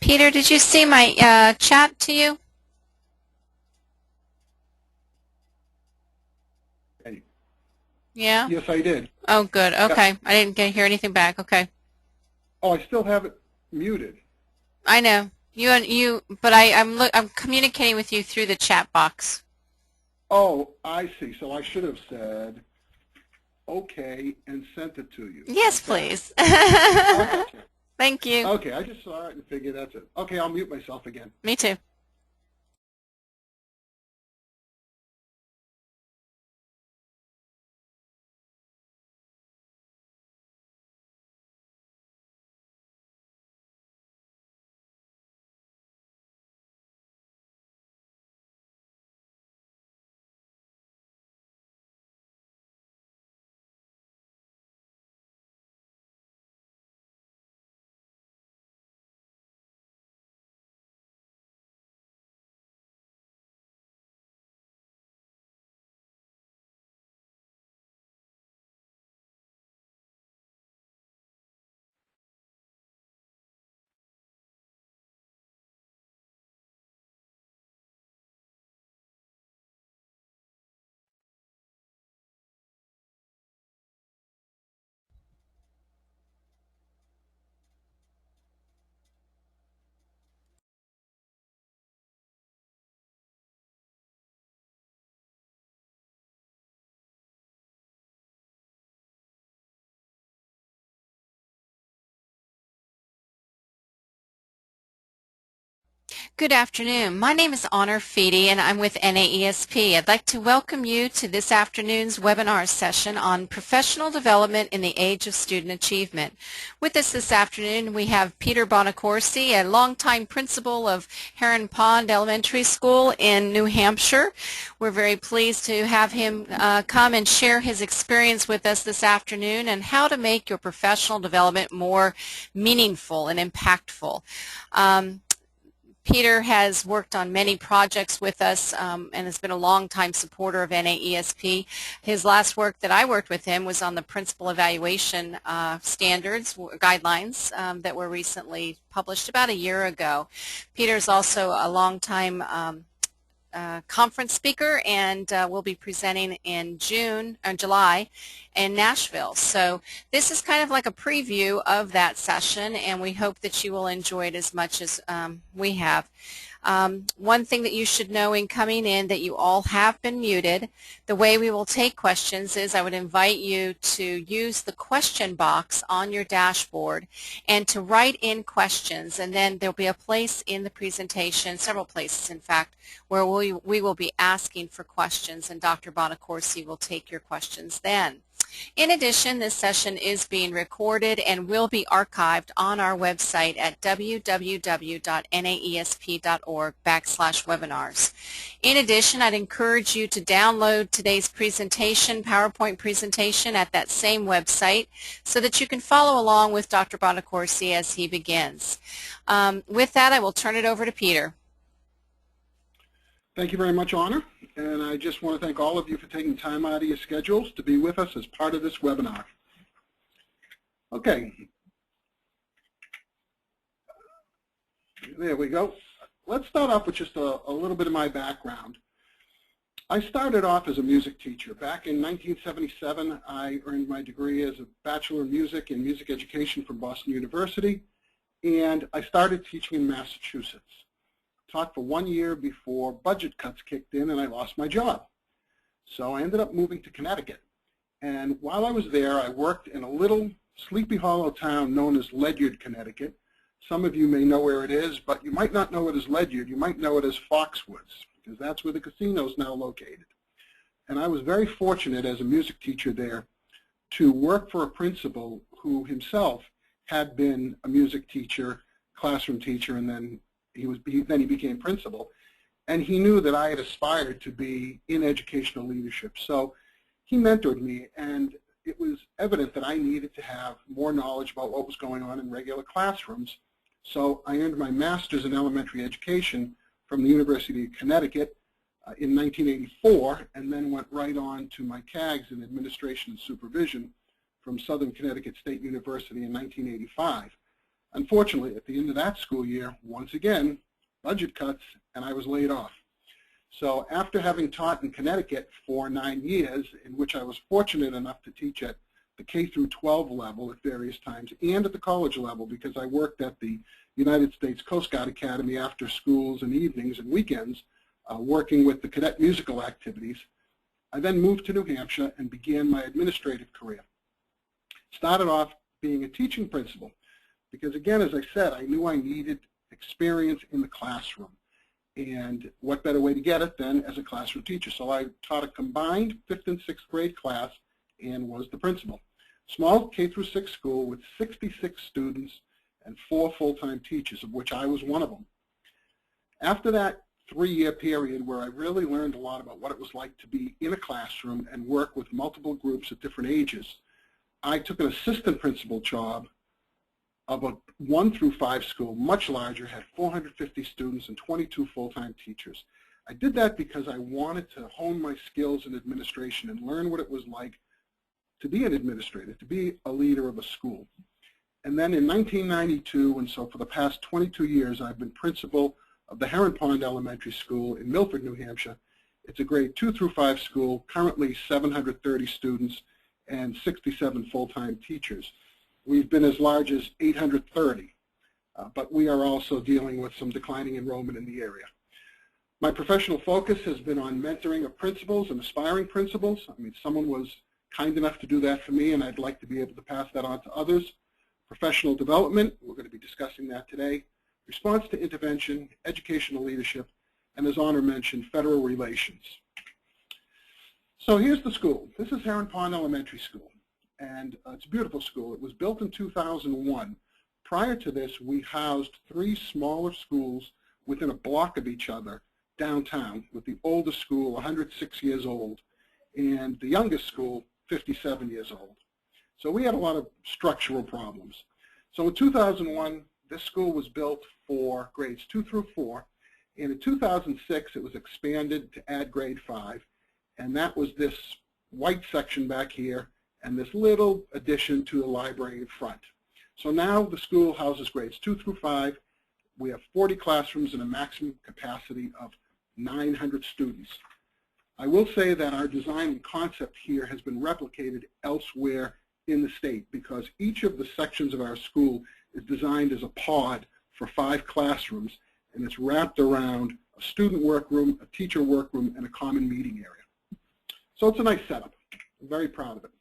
Peter, did you see my chat to you? Hey. Yeah? Yes, I did. Oh, good. Okay. Yep. I didn't hear anything back. Okay. Oh, I still have it muted. I know. But I'm communicating with you through the chat box. Oh, I see. So I should have said okay and sent it to you. Yes, Like that. please. I got you. Thank you. Okay, I just saw it and figured that's it. Okay, I'll mute myself again. Me too. Good afternoon. My name is Honor Feedy, and I'm with NAESP. I'd like to welcome you to this afternoon's webinar session on professional development in the age of student achievement. With us this afternoon, we have Peter Bonacorsi, a longtime principal of Heron Pond Elementary School in New Hampshire. We're very pleased to have him come and share his experience with us this afternoon and how to make your professional development more meaningful and impactful. Peter has worked on many projects with us and has been a long-time supporter of NAESP. His last work that I worked with him was on the principal evaluation standards, guidelines that were recently published about a year ago. Peter is also a long-time conference speaker and will be presenting in July in Nashville. So this is kind of like a preview of that session, and we hope that you will enjoy it as much as we have. One thing that you should know in coming in, that you all have been muted. The way we will take questions is I would invite you to use the question box on your dashboard and to write in questions, and then there'll be a place in the presentation, several places in fact, where we will be asking for questions, and Dr. Bonacorsi will take your questions then. In addition, this session is being recorded and will be archived on our website at www.naesp.org/webinars. In addition, I'd encourage you to download today's presentation, PowerPoint presentation, at that same website so that you can follow along with Dr. Bonacorsi as he begins. With that, I will turn it over to Peter. Thank you very much, Honor. And I just want to thank all of you for taking time out of your schedules to be with us as part of this webinar. Okay. There we go. Let's start off with just a little bit of my background. I started off as a music teacher. Back in 1977, I earned my degree as a Bachelor of Music in Music Education from Boston University, and I started teaching in Massachusetts. Taught for 1 year before budget cuts kicked in and I lost my job. So I ended up moving to Connecticut. And while I was there, I worked in a little Sleepy Hollow town known as Ledyard, Connecticut. Some of you may know where it is, but you might not know it as Ledyard. You might know it as Foxwoods, because that's where the casino is now located. And I was very fortunate as a music teacher there to work for a principal who himself had been a music teacher, classroom teacher, and then he became principal, and he knew that I had aspired to be in educational leadership. So he mentored me, and it was evident that I needed to have more knowledge about what was going on in regular classrooms. So I earned my master's in elementary education from the University of Connecticut in 1984, and then went right on to my CAGS in administration and supervision from Southern Connecticut State University in 1985. Unfortunately, at the end of that school year, once again, budget cuts, and I was laid off. So after having taught in Connecticut for 9 years, in which I was fortunate enough to teach at the K through 12 level at various times and at the college level, because I worked at the United States Coast Guard Academy after schools and evenings and weekends, working with the cadet musical activities, I then moved to New Hampshire and began my administrative career. Started off being a teaching principal because, again, as I said, I knew I needed experience in the classroom. And what better way to get it than as a classroom teacher? So I taught a combined 5th and 6th grade class and was the principal. Small K through 6 school with 66 students and 4 full-time teachers, of which I was one of them. After that 3-year period where I really learned a lot about what it was like to be in a classroom and work with multiple groups at different ages, I took an assistant principal job of a 1 through 5 school, much larger, had 450 students and 22 full-time teachers. I did that because I wanted to hone my skills in administration and learn what it was like to be an administrator, to be a leader of a school. And then in 1992, and so for the past 22 years, I've been principal of the Heron Pond Elementary School in Milford, New Hampshire. It's a grade 2 through 5 school, currently 730 students and 67 full-time teachers. We've been as large as 830, but we are also dealing with some declining enrollment in the area. My professional focus has been on mentoring of principals and aspiring principals. I mean, someone was kind enough to do that for me, and I'd like to be able to pass that on to others. Professional development, we're going to be discussing that today. Response to intervention, educational leadership, and as Honor mentioned, federal relations. So here's the school. This is Heron Pond Elementary School, and it's a beautiful school. It was built in 2001. Prior to this, we housed 3 smaller schools within a block of each other downtown, with the oldest school 106 years old and the youngest school 57 years old. So we had a lot of structural problems. So in 2001, this school was built for grades 2 through 4, and in 2006 it was expanded to add grade 5, and that was this white section back here and this little addition to the library in front. So now the school houses grades 2 through 5. We have 40 classrooms and a maximum capacity of 900 students. I will say that our design and concept here has been replicated elsewhere in the state because each of the sections of our school is designed as a pod for 5 classrooms, and it's wrapped around a student workroom, a teacher workroom, and a common meeting area. So it's a nice setup. I'm very proud of it.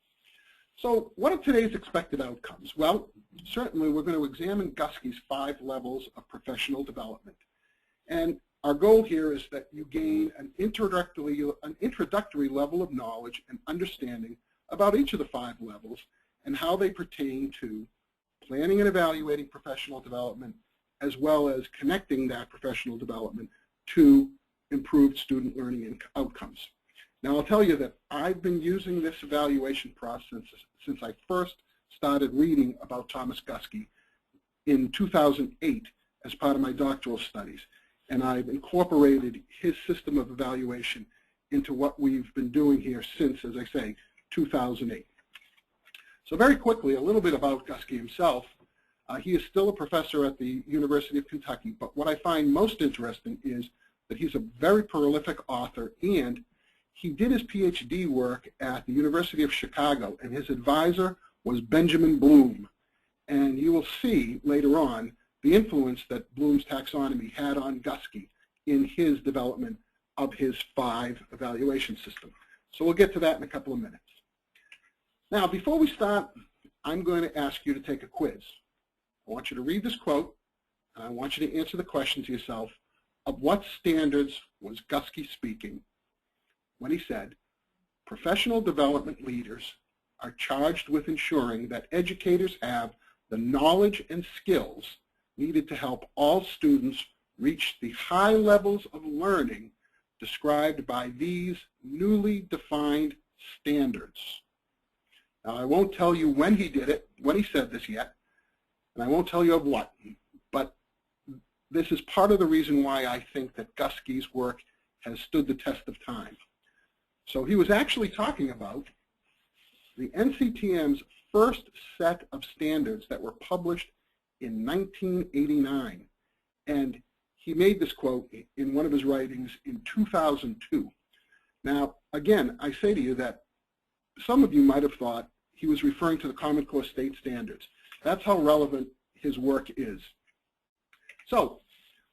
So what are today's expected outcomes? Well, certainly we're going to examine Guskey's 5 levels of professional development. And our goal here is that you gain an introductory level of knowledge and understanding about each of the 5 levels and how they pertain to planning and evaluating professional development, as well as connecting that professional development to improved student learning and outcomes. Now, I'll tell you that I've been using this evaluation process since I first started reading about Thomas Guskey in 2008 as part of my doctoral studies, and I've incorporated his system of evaluation into what we've been doing here since, as I say, 2008. So very quickly, a little bit about Guskey himself. He is still a professor at the University of Kentucky, but what I find most interesting is that he's a very prolific author, and he did his PhD work at the University of Chicago, and his advisor was Benjamin Bloom. And you will see later on the influence that Bloom's taxonomy had on Guskey in his development of his 5 evaluation system. So we'll get to that in a couple of minutes. Now, before we start, I'm going to ask you to take a quiz. I want you to read this quote, and I want you to answer the question to yourself, of what standards was Guskey speaking when he said, professional development leaders are charged with ensuring that educators have the knowledge and skills needed to help all students reach the high levels of learning described by these newly defined standards. Now, I won't tell you when he did it, when he said this yet, and I won't tell you of what, but this is part of the reason why I think that Guskey's work has stood the test of time. So he was actually talking about the NCTM's first set of standards that were published in 1989, and he made this quote in one of his writings in 2002. Now, again, I say to you that some of you might have thought he was referring to the Common Core state standards. That's how relevant his work is. So,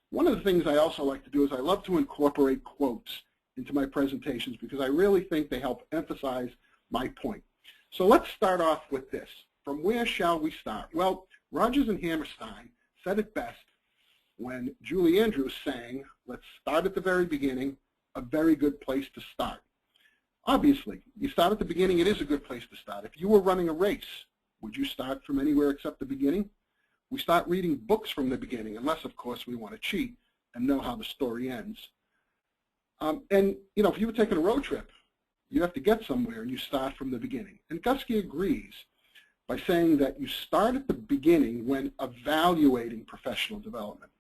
one of the things I also like to do is I love to incorporate quotes into my presentations because I really think they help emphasize my point. So let's start off with this. From where shall we start? Well, Rodgers and Hammerstein said it best when Julie Andrews sang, let's start at the very beginning, a very good place to start. Obviously, you start at the beginning, it is a good place to start. If you were running a race, would you start from anywhere except the beginning? We start reading books from the beginning, unless, of course, we want to cheat and know how the story ends. And, you know, if you were taking a road trip, you have to get somewhere and you start from the beginning. And Guskey agrees by saying that you start at the beginning when evaluating professional development.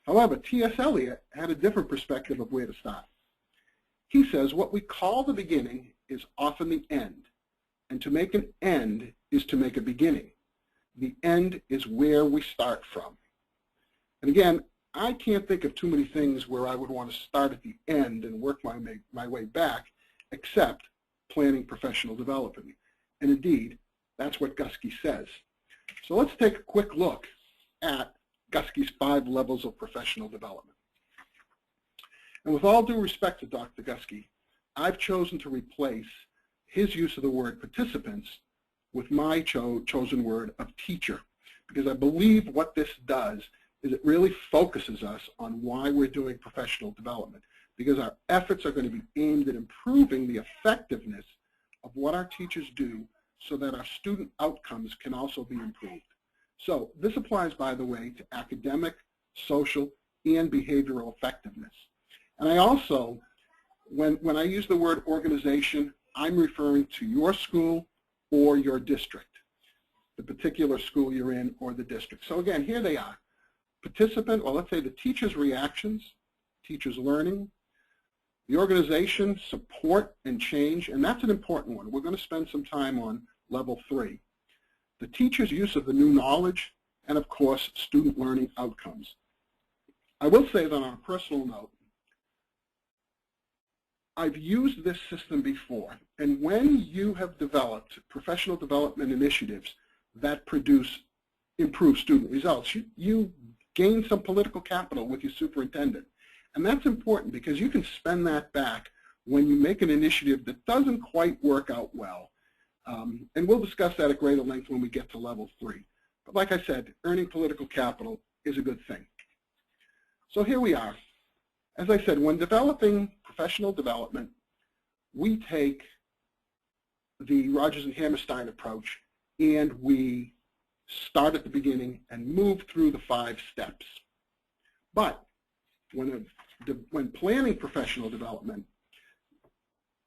However, T.S. Eliot had a different perspective of where to start. He says what we call the beginning is often the end, and to make an end is to make a beginning. The end is where we start from. And again, I can't think of too many things where I would want to start at the end and work my way back, except planning professional development. And indeed, that's what Guskey says. So let's take a quick look at Guskey's 5 levels of professional development. And with all due respect to Dr. Guskey, I've chosen to replace his use of the word participants with my chosen word of teacher, because I believe what this does is it really focuses us on why we're doing professional development, because our efforts are going to be aimed at improving the effectiveness of what our teachers do so that our student outcomes can also be improved. So this applies, by the way, to academic, social, and behavioral effectiveness. And I also, when I use the word organization, I'm referring to your school or your district, the particular school you're in or the district. So again, here they are. Participant, or let's say the teacher's reactions, teacher's learning, the organization, support and change, and that's an important one. We're going to spend some time on level 3. The teacher's use of the new knowledge, and of course, student learning outcomes. I will say that on a personal note, I've used this system before, and when you have developed professional development initiatives that produce improved student results, you gain some political capital with your superintendent. And that's important because you can spend that back when you make an initiative that doesn't quite work out well. And we'll discuss that at greater length when we get to level 3. But like I said, earning political capital is a good thing. So here we are. As I said, when developing professional development, we take the Rodgers and Hammerstein approach and we start at the beginning and move through the 5 steps. But when planning professional development,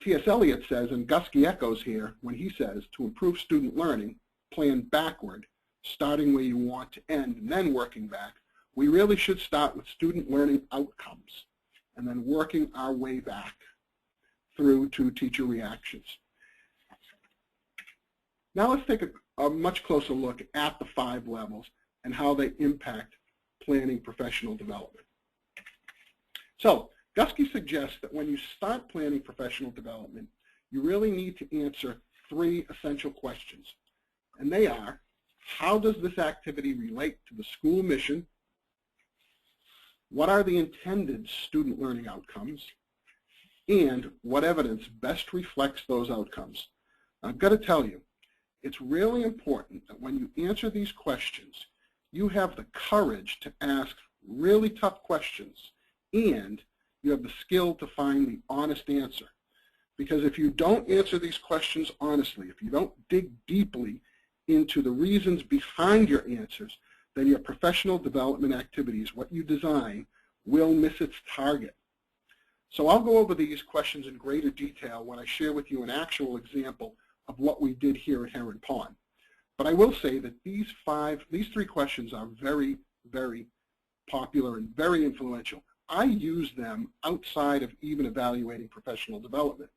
T.S. Eliot says, and Guskey echoes here when he says, to improve student learning, plan backward, starting where you want to end and then working back. We really should start with student learning outcomes and then working our way back through to teacher reactions. Now let's take a much closer look at the 5 levels and how they impact planning professional development. So Guskey suggests that when you start planning professional development, you really need to answer 3 essential questions. And they are, how does this activity relate to the school mission? What are the intended student learning outcomes? And what evidence best reflects those outcomes? I've got to tell you, it's really important that when you answer these questions, you have the courage to ask really tough questions and you have the skill to find the honest answer. Because if you don't answer these questions honestly, if you don't dig deeply into the reasons behind your answers, then your professional development activities, what you design, will miss its target. So I'll go over these questions in greater detail when I share with you an actual example of what we did here at Heron Pond. But I will say that these 3 questions are very, very popular and very influential. I use them outside of even evaluating professional development.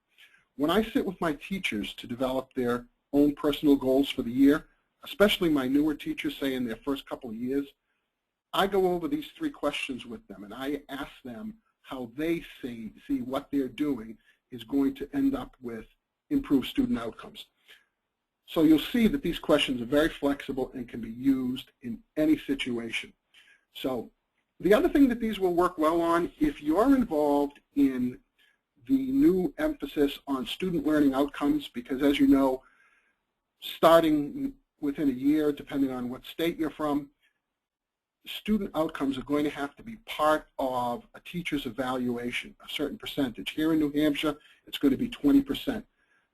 When I sit with my teachers to develop their own personal goals for the year, especially my newer teachers, say in their first couple of years, I go over these 3 questions with them, and I ask them how they see what they're doing is going to end up with improved student outcomes. So you'll see that these questions are very flexible and can be used in any situation. So the other thing that these will work well on, if you're involved in the new emphasis on student learning outcomes, because as you know, starting within a year, depending on what state you're from, student outcomes are going to have to be part of a teacher's evaluation, a certain percentage. Here in New Hampshire, it's going to be 20%.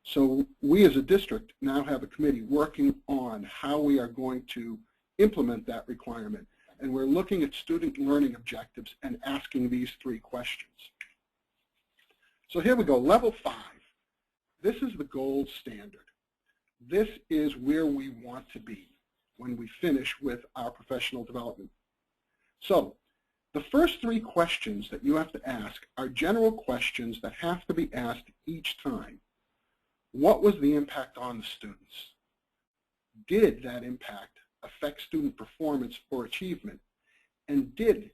So we as a district now have a committee working on how we are going to implement that requirement. And we're looking at student learning objectives and asking these 3 questions. So here we go, level 5. This is the gold standard. This is where we want to be when we finish with our professional development. So the first 3 questions that you have to ask are general questions that have to be asked each time. What was the impact on the students? Did that impact affect student performance or achievement? And did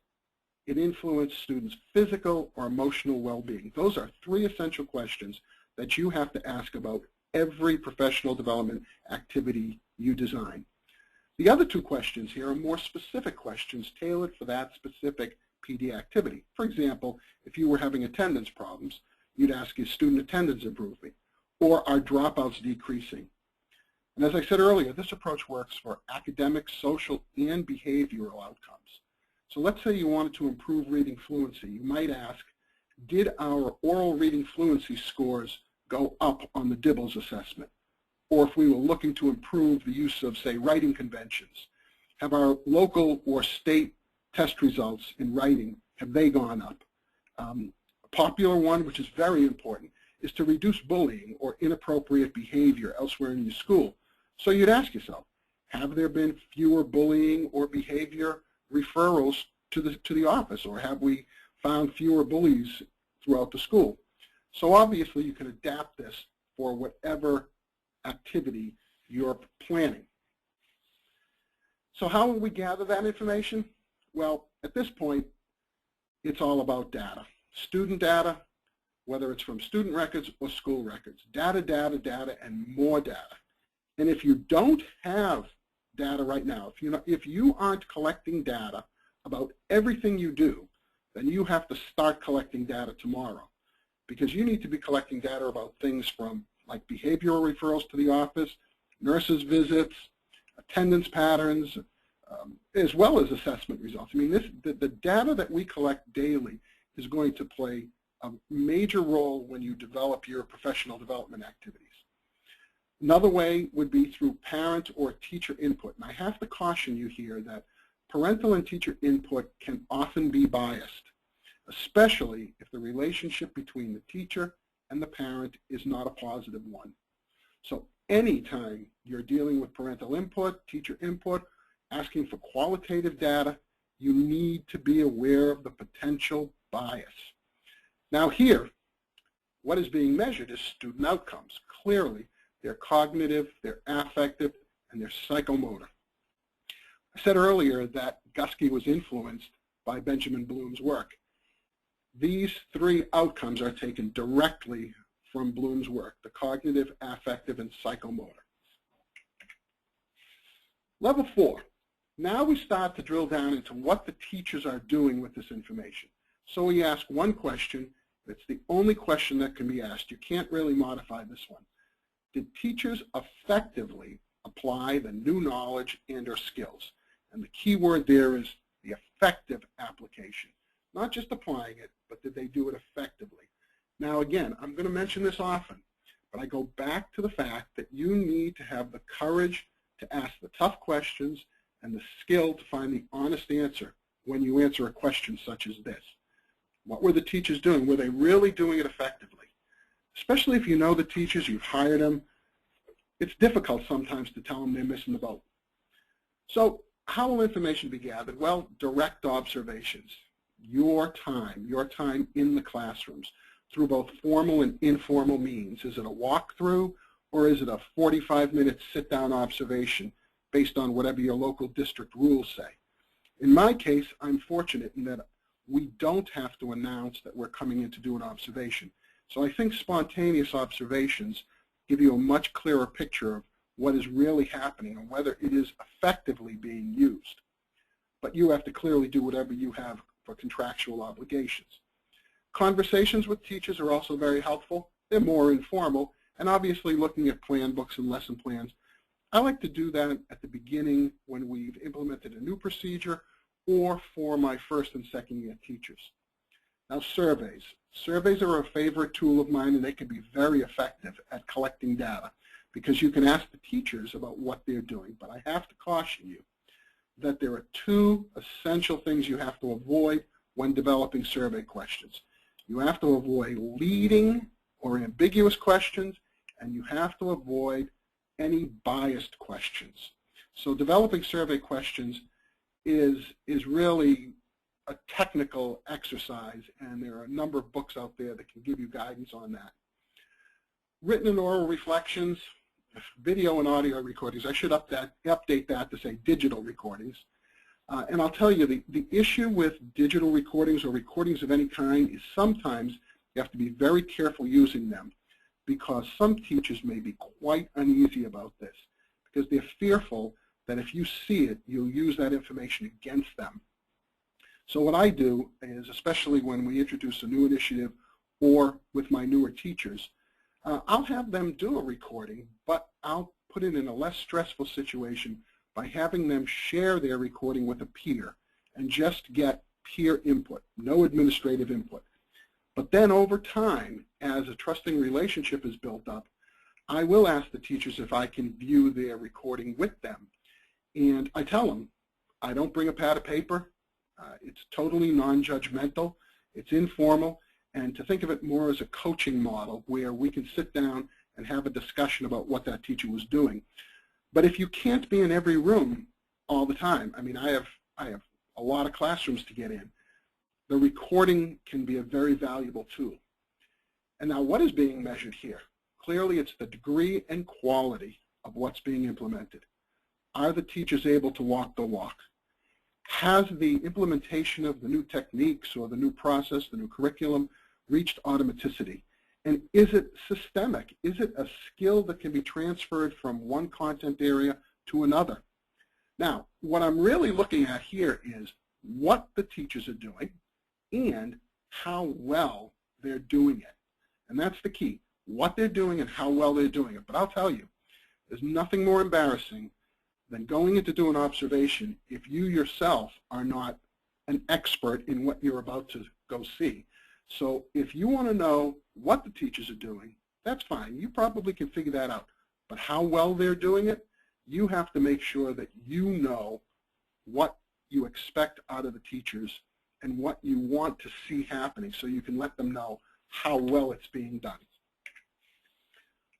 it influence students' physical or emotional well-being? Those are 3 essential questions that you have to ask about every professional development activity you design. The other 2 questions here are more specific questions tailored for that specific PD activity. For example, if you were having attendance problems, you'd ask, is student attendance improving? Or are dropouts decreasing? And as I said earlier, this approach works for academic, social, and behavioral outcomes. So let's say you wanted to improve reading fluency. You might ask, did our oral reading fluency scores go up on the DIBELS assessment? Or if we were looking to improve the use of, say, writing conventions, have our local or state test results in writing, have they gone up? A popular one, which is very important, is to reduce bullying or inappropriate behavior elsewhere in your school. So you'd ask yourself, have there been fewer bullying or behavior referrals to the office, or have we found fewer bullies throughout the school? So obviously you can adapt this for whatever activity you're planning. So how will we gather that information? Well, at this point, it's all about data. Student data, whether it's from student records or school records. Data, data, data, and more data. And if you don't have data right now, if you aren't collecting data about everything you do, then you have to start collecting data tomorrow. Because you need to be collecting data about things from like behavioral referrals to the office, nurses' visits, attendance patterns, as well as assessment results. I mean, the data that we collect daily is going to play a major role when you develop your professional development activities. Another way would be through parent or teacher input. And I have to caution you here that parental and teacher input can often be biased, especially if the relationship between the teacher and the parent is not a positive one. So anytime you're dealing with parental input, teacher input, asking for qualitative data, you need to be aware of the potential bias. Now here, what is being measured is student outcomes. Clearly, they're cognitive, they're affective, and they're psychomotor. I said earlier that Guskey was influenced by Benjamin Bloom's work. These 3 outcomes are taken directly from Bloom's work, the cognitive, affective, and psychomotor. Level 4. Now we start to drill down into what the teachers are doing with this information. So we ask one question. It's the only question that can be asked. You can't really modify this one. Did teachers effectively apply the new knowledge and/or skills? And the key word there is the effective application. Not just applying it, but did they do it effectively? Now again, I'm going to mention this often, but I go back to the fact that you need to have the courage to ask the tough questions and the skill to find the honest answer when you answer a question such as this. What were the teachers doing? Were they really doing it effectively? Especially if you know the teachers, you've hired them, it's difficult sometimes to tell them they're missing the boat. So how will information be gathered? Well, direct observations. Your time in the classrooms through both formal and informal means. Is it a walkthrough or is it a 45-minute sit-down observation based on whatever your local district rules say. In my case, I'm fortunate in that we don't have to announce that we're coming in to do an observation. So I think spontaneous observations give you a much clearer picture of what is really happening and whether it is effectively being used. But you have to clearly do whatever you have for contractual obligations. Conversations with teachers are also very helpful. They're more informal, and obviously looking at plan books and lesson plans. I like to do that at the beginning when we've implemented a new procedure or for my first and second year teachers. Now, surveys. Surveys are a favorite tool of mine, and they can be very effective at collecting data because you can ask the teachers about what they're doing. But I have to caution you that there are two essential things you have to avoid when developing survey questions. You have to avoid leading or ambiguous questions, and you have to avoid any biased questions. So developing survey questions is really a technical exercise, and there are a number of books out there that can give you guidance on that. Written and oral reflections, video and audio recordings. I should update that to say digital recordings. And I'll tell you, the issue with digital recordings or recordings of any kind is sometimes you have to be very careful using them because some teachers may be quite uneasy about this because they're fearful that if you see it, you'll use that information against them. So what I do is, especially when we introduce a new initiative or with my newer teachers, I'll have them do a recording, but I'll put it in a less stressful situation by having them share their recording with a peer and just get peer input, no administrative input. But then over time, as a trusting relationship is built up, I will ask the teachers if I can view their recording with them. And I tell them, I don't bring a pad of paper. It's totally non-judgmental. It's informal. And to think of it more as a coaching model where we can sit down and have a discussion about what that teacher was doing. But if you can't be in every room all the time, I mean, I have a lot of classrooms to get in, the recording can be a very valuable tool. And now what is being measured here? Clearly it's the degree and quality of what's being implemented. Are the teachers able to walk the walk? Has the implementation of the new techniques or the new process, the new curriculum, reached automaticity? And is it systemic? Is it a skill that can be transferred from one content area to another? Now, what I'm really looking at here is what the teachers are doing and how well they're doing it. And that's the key, what they're doing and how well they're doing it. But I'll tell you, there's nothing more embarrassing than going in to do an observation if you yourself are not an expert in what you're about to go see. So if you want to know what the teachers are doing, that's fine. You probably can figure that out. But how well they're doing it, you have to make sure that you know what you expect out of the teachers and what you want to see happening so you can let them know how well it's being done.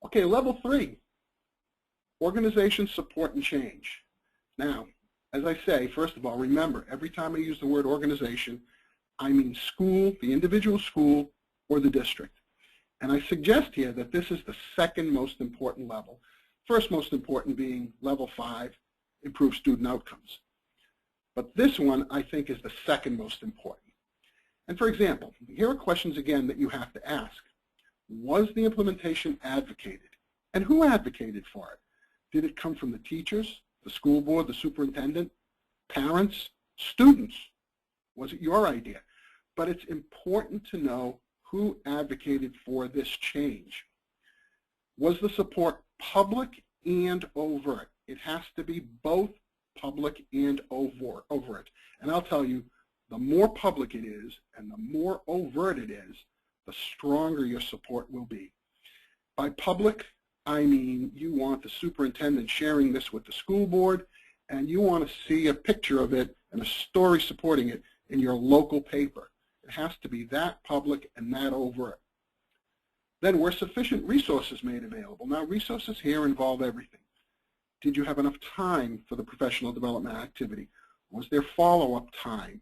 Okay, level 3. Organization, support, and change. Now, as I say, first of all, remember, every time I use the word organization, I mean school, the individual school, or the district. And I suggest here that this is the second most important level. First most important being level 5, improve student outcomes. But this one, I think, is the second most important. And for example, here are questions again that you have to ask. Was the implementation advocated? And who advocated for it? Did it come from the teachers, the school board, the superintendent, parents, students? Was it your idea? But it's important to know who advocated for this change. Was the support public and overt? It has to be both public and overt. And I'll tell you, the more public it is and the more overt it is, the stronger your support will be. By public, I mean you want the superintendent sharing this with the school board, and you want to see a picture of it and a story supporting it in your local paper. It has to be that public and that overt. Then were sufficient resources made available? Now, resources here involve everything. Did you have enough time for the professional development activity? Was there follow-up time?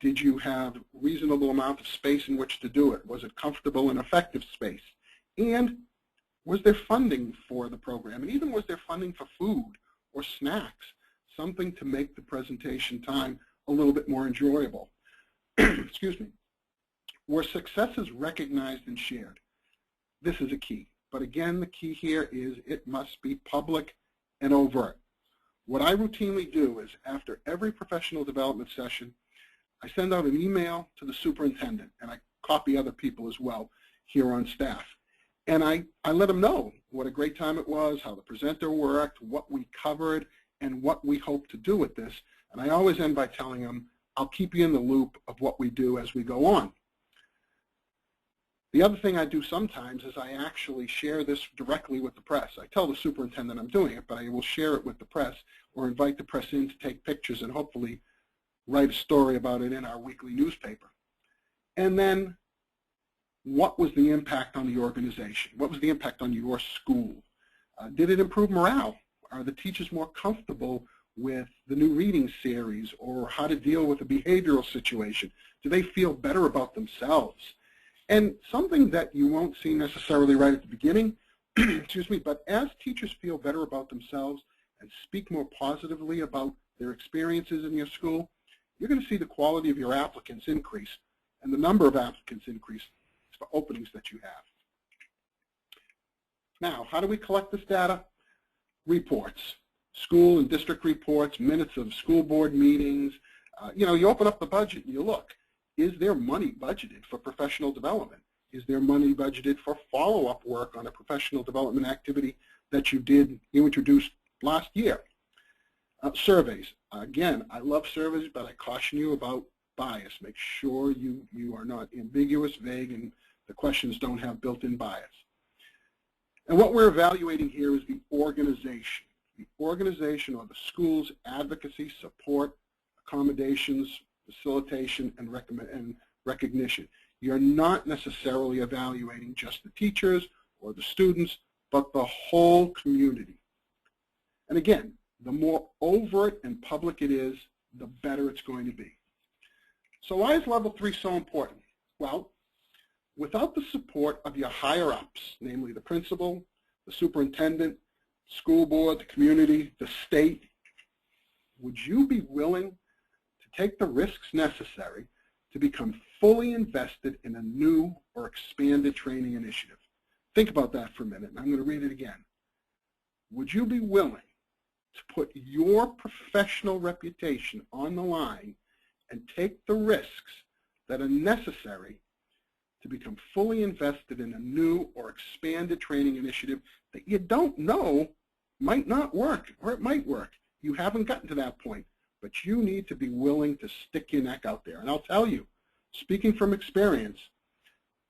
Did you have reasonable amount of space in which to do it? Was it comfortable and effective space? And was there funding for the program? And even was there funding for food or snacks, something to make the presentation time a little bit more enjoyable. Excuse me. Where success is recognized and shared, this is a key. But again, the key here is it must be public and overt. What I routinely do is after every professional development session, I send out an email to the superintendent, and I copy other people as well here on staff. And I let them know what a great time it was, how the presenter worked, what we covered, and what we hope to do with this. And I always end by telling them, I'll keep you in the loop of what we do as we go on. The other thing I do sometimes is I actually share this directly with the press. I tell the superintendent I'm doing it, but I will share it with the press or invite the press in to take pictures and hopefully write a story about it in our weekly newspaper. And then, what was the impact on the organization? What was the impact on your school? Did it improve morale? Are the teachers more comfortable with the new reading series or how to deal with a behavioral situation? Do they feel better about themselves? And something that you won't see necessarily right at the beginning, excuse me, but as teachers feel better about themselves and speak more positively about their experiences in your school, you're going to see the quality of your applicants increase and the number of applicants increase for openings that you have. Now, how do we collect this data? Reports, school and district reports, minutes of school board meetings. You open up the budget and you look. Is there money budgeted for professional development? Is there money budgeted for follow-up work on a professional development activity that you introduced last year? Surveys. Again, I love surveys, but I caution you about bias. Make sure you are not ambiguous, vague, and the questions don't have built-in bias. And what we're evaluating here is the organization. The organization or the school's advocacy, support, accommodations, facilitation, and recognition. You're not necessarily evaluating just the teachers or the students, but the whole community. And again, the more overt and public it is, the better it's going to be. So why is level 3 so important? Well, without the support of your higher-ups, namely the principal, the superintendent, school board, the community, the state, would you be willing to take the risks necessary to become fully invested in a new or expanded training initiative? Think about that for a minute, and I'm going to read it again. Would you be willing to put your professional reputation on the line and take the risks that are necessary to become fully invested in a new or expanded training initiative that you don't know might not work, or it might work? You haven't gotten to that point, but you need to be willing to stick your neck out there. And I'll tell you, speaking from experience,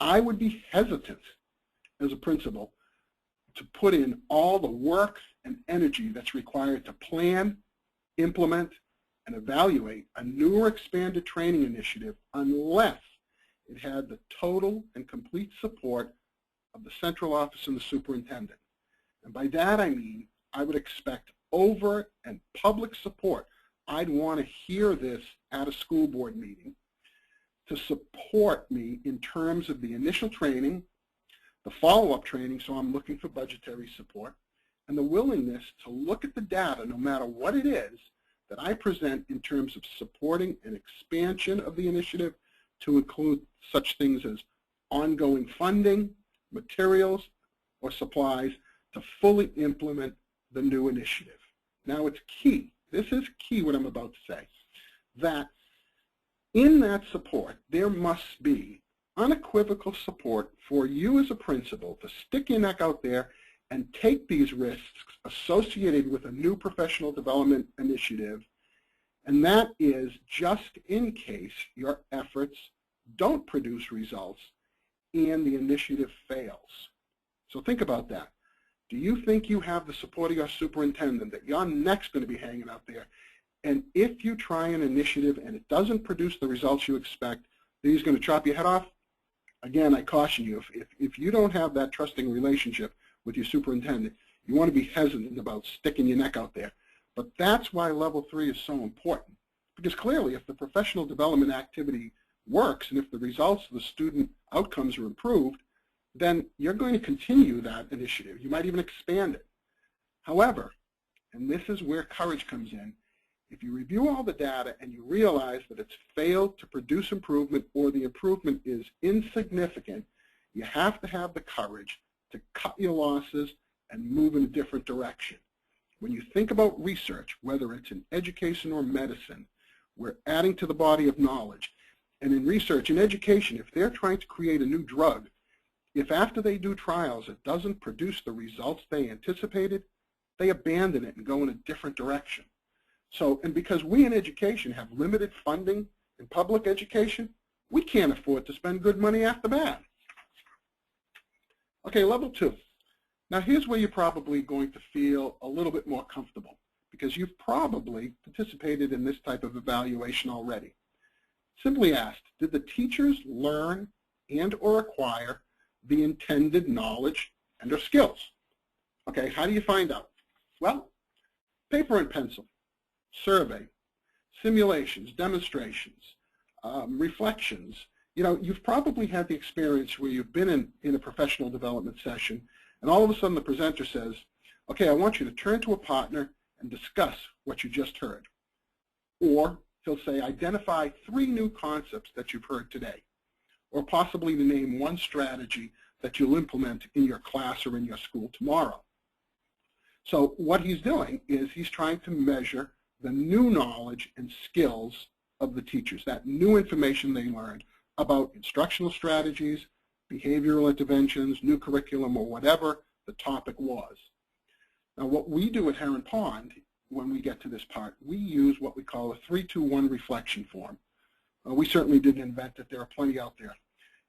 I would be hesitant as a principal to put in all the work and energy that's required to plan, implement, and evaluate a new or expanded training initiative unless it had the total and complete support of the central office and the superintendent. And by that I mean I would expect overt and public support. I'd want to hear this at a school board meeting to support me in terms of the initial training, the follow-up training, so I'm looking for budgetary support, and the willingness to look at the data, no matter what it is, that I present in terms of supporting an expansion of the initiative to include such things as ongoing funding, materials, or supplies to fully implement the new initiative. Now it's key, this is key what I'm about to say, that in that support there must be unequivocal support for you as a principal to stick your neck out there and take these risks associated with a new professional development initiative, and that is just in case your efforts don't produce results and the initiative fails. So think about that. Do you think you have the support of your superintendent, that your neck's going to be hanging out there, and if you try an initiative and it doesn't produce the results you expect, that he's going to chop your head off? Again, I caution you, if you don't have that trusting relationship with your superintendent, you want to be hesitant about sticking your neck out there. But that's why level 3 is so important. Because clearly, if the professional development activity works and if the results of the student outcomes are improved, then you're going to continue that initiative. You might even expand it. However, and this is where courage comes in, if you review all the data and you realize that it's failed to produce improvement or the improvement is insignificant, you have to have the courage to cut your losses and move in a different direction. When you think about research, whether it's in education or medicine, we're adding to the body of knowledge. And in research and education, if they're trying to create a new drug, if after they do trials it doesn't produce the results they anticipated, they abandon it and go in a different direction. So, and because we in education have limited funding in public education, we can't afford to spend good money after bad. Okay, level 2. Now here's where you're probably going to feel a little bit more comfortable because you've probably participated in this type of evaluation already. Simply asked, did the teachers learn and or acquire the intended knowledge and or skills? Okay, how do you find out? Well, paper and pencil, survey, simulations, demonstrations, reflections. You know, you've probably had the experience where you've been in a professional development session and all of a sudden the presenter says, okay, I want you to turn to a partner and discuss what you just heard. Or he'll say, identify 3 new concepts that you've heard today. Or possibly to name 1 strategy that you'll implement in your class or in your school tomorrow. So what he's doing is he's trying to measure the new knowledge and skills of the teachers, that new information they learned about instructional strategies, behavioral interventions, new curriculum, or whatever the topic was. Now what we do at Heron Pond, when we get to this part, we use what we call a 3-2-1 reflection form. We certainly didn't invent it. There are plenty out there.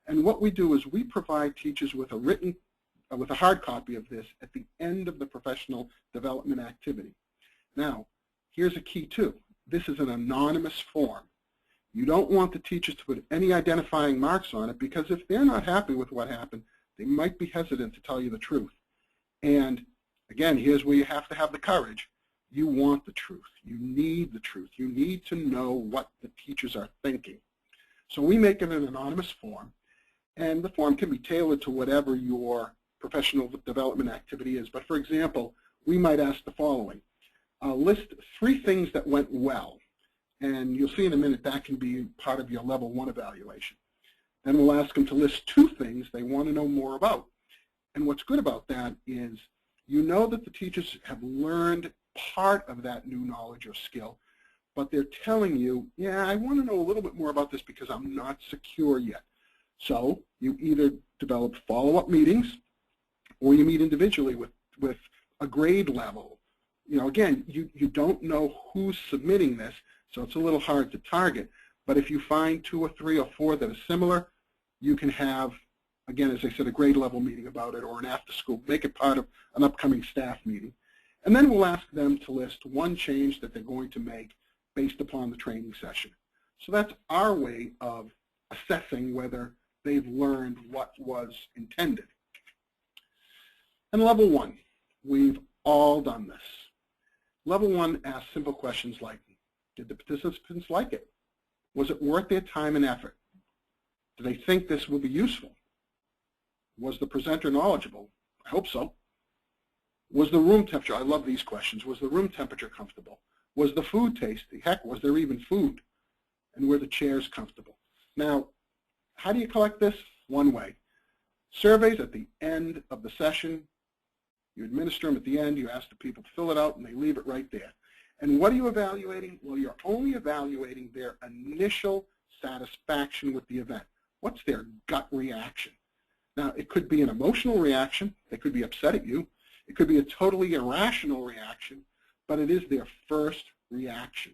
And what we do is we provide teachers with a hard copy of this at the end of the professional development activity. Now, here's a key too. This is an anonymous form. You don't want the teachers to put any identifying marks on it because if they're not happy with what happened, they might be hesitant to tell you the truth. And again, here's where you have to have the courage. You want the truth. You need the truth. You need to know what the teachers are thinking. So we make it an anonymous form, and the form can be tailored to whatever your professional development activity is. But for example, we might ask the following. List 3 things that went well. And you'll see in a minute that can be part of your level 1 evaluation. Then we'll ask them to list 2 things they want to know more about. And what's good about that is you know that the teachers have learned part of that new knowledge or skill, but they're telling you, yeah, I want to know a little bit more about this because I'm not secure yet. So you either develop follow-up meetings or you meet individually with a grade level. You know, again, you don't know who's submitting this, so it's a little hard to target. But if you find 2 or 3 or 4 that are similar, you can have, again, as I said, a grade level meeting about it or an after school. Make it part of an upcoming staff meeting. And then we'll ask them to list 1 change that they're going to make based upon the training session. So that's our way of assessing whether they've learned what was intended. And level 1, we've all done this. Level 1 asks simple questions like, did the participants like it? Was it worth their time and effort? Do they think this will be useful? Was the presenter knowledgeable? I hope so. Was the room temperature, I love these questions, was the room temperature comfortable? Was the food tasty? Heck, was there even food? And were the chairs comfortable? Now, how do you collect this? 1 way. Surveys at the end of the session. You administer them at the end. You ask the people to fill it out, and they leave it right there. And what are you evaluating? Well, you're only evaluating their initial satisfaction with the event. What's their gut reaction? Now, it could be an emotional reaction. They could be upset at you. It could be a totally irrational reaction, but it is their first reaction.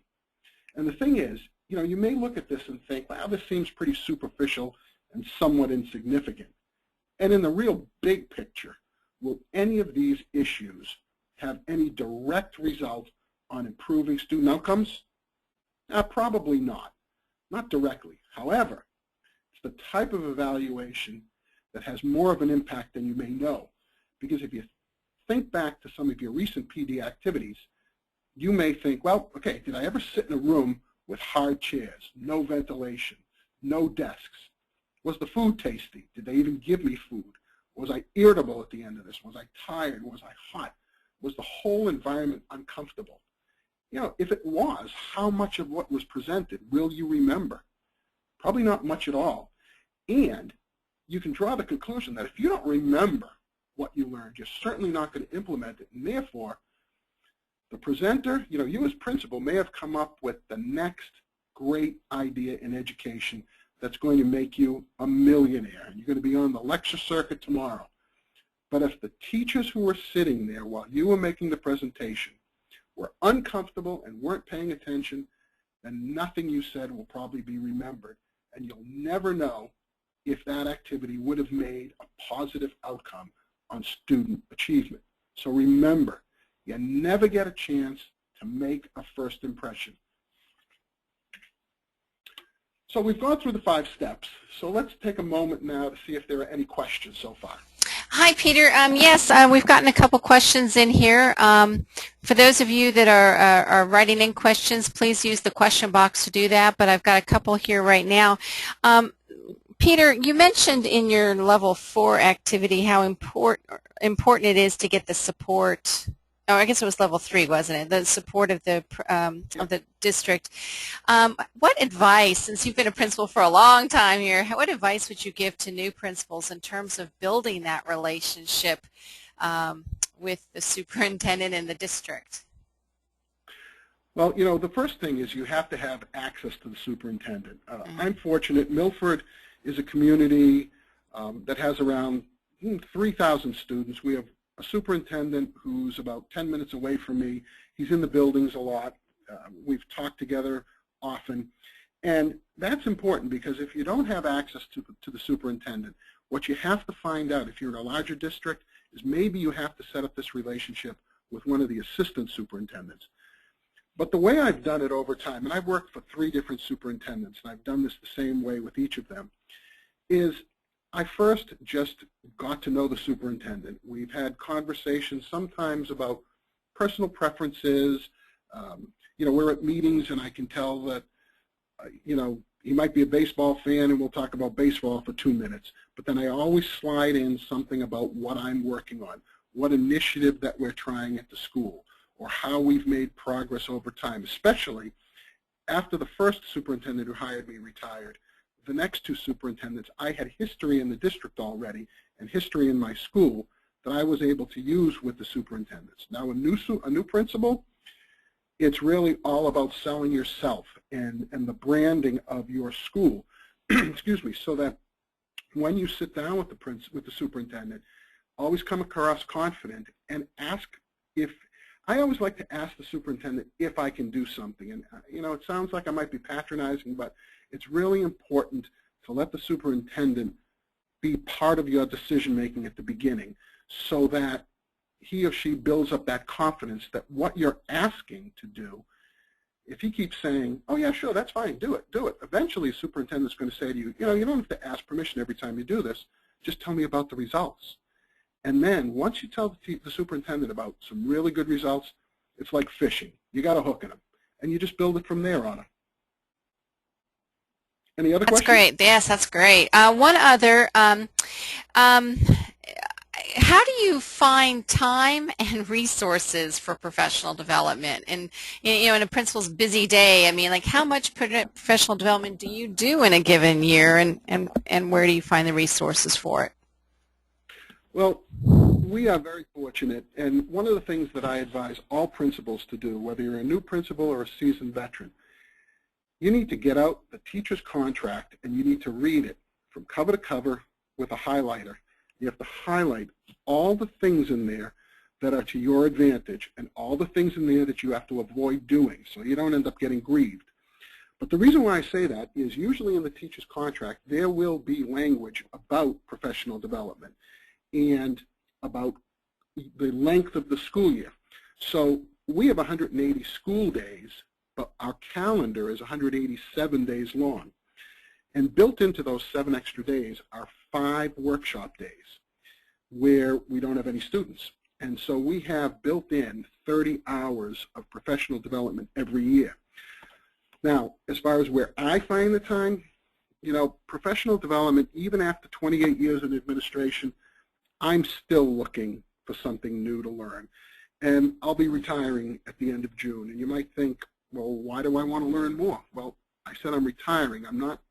And the thing is, you know, you may look at this and think, wow, this seems pretty superficial and somewhat insignificant. And in the real big picture, will any of these issues have any direct result on improving student outcomes? Probably not directly. However, it's the type of evaluation that has more of an impact than you may know. Because if you think back to some of your recent PD activities, you may think, well, okay, did I ever sit in a room with hard chairs, no ventilation, no desks? Was the food tasty? Did they even give me food? Was I irritable at the end of this? Was I tired? Was I hot? Was the whole environment uncomfortable? You know, if it was, how much of what was presented will you remember? Probably not much at all. And you can draw the conclusion that if you don't remember what you learned, you're certainly not going to implement it. And therefore, the presenter, you know, you as principal may have come up with the next great idea in education that's going to make you a millionaire. And you're going to be on the lecture circuit tomorrow. But if the teachers who were sitting there while you were making the presentation were uncomfortable and weren't paying attention, then nothing you said will probably be remembered. And you'll never know if that activity would have made a positive outcome on student achievement. So remember, you never get a chance to make a first impression. So we've gone through the 5 steps. So let's take a moment now to see if there are any questions so far. Hi, Peter. Yes, we've gotten a couple questions in here. For those of you that are writing in questions, please use the question box to do that, but I've got a couple here right now. Peter, you mentioned in your level 4 activity how important it is to get the support. Oh, I guess it was level 3, wasn't it? The support of the district. What advice, since you've been a principal for a long time here, what advice would you give to new principals in terms of building that relationship with the superintendent and the district? Well, you know, the first thing is you have to have access to the superintendent. I'm fortunate. Milford is a community that has around 3,000 students. We have a superintendent who's about 10 minutes away from me. He's in the buildings a lot. We've talked together often. And that's important because if you don't have access to the superintendent, what you have to find out if you're in a larger district is maybe you have to set up this relationship with one of the assistant superintendents. But the way I've done it over time, and I've worked for 3 different superintendents, and I've done this the same way with each of them, is I first just got to know the superintendent. We've had conversations sometimes about personal preferences. You know, we're at meetings and I can tell that, you know, he might be a baseball fan and we'll talk about baseball for 2 minutes. But then I always slide in something about what I'm working on, what initiative that we're trying at the school, or how we've made progress over time, especially after the first superintendent who hired me retired. The next 2 superintendents, I had history in the district already and history in my school that I was able to use with the superintendents. Now, a new principal, it's really all about selling yourself and the branding of your school, excuse me, so that when you sit down with the superintendent, always come across confident and ask if, I always like to ask the superintendent if I can do something. And, you know, it sounds like I might be patronizing, but it's really important to let the superintendent be part of your decision-making at the beginning so that he or she builds up that confidence that what you're asking to do, if he keeps saying, oh, yeah, sure, that's fine, do it, eventually the superintendent's going to say to you, you know, you don't have to ask permission every time you do this, just tell me about the results. And then once you tell the superintendent about some really good results, it's like fishing. You got a hook in them, and you just build it from there on them. Any other questions? That's great. Yes, that's great. One other, how do you find time and resources for professional development? And, you know, in a principal's busy day, I mean, like how much professional development do you do in a given year, and where do you find the resources for it? Well, we are very fortunate, and one of the things that I advise all principals to do, whether you're a new principal or a seasoned veteran, you need to get out the teacher's contract and you need to read it from cover to cover with a highlighter. You have to highlight all the things in there that are to your advantage and all the things in there that you have to avoid doing so you don't end up getting grieved. But the reason why I say that is usually in the teacher's contract there will be language about professional development and about the length of the school year. So we have 180 school days, but our calendar is 187 days long. And built into those 7 extra days are 5 workshop days where we don't have any students. And so we have built in 30 hours of professional development every year. Now, as far as where I find the time, you know, professional development, even after 28 years in administration, I'm still looking for something new to learn. and I'll be retiring at the end of June. And you might think, well, why do I want to learn more? Well, I said I'm retiring. I'm not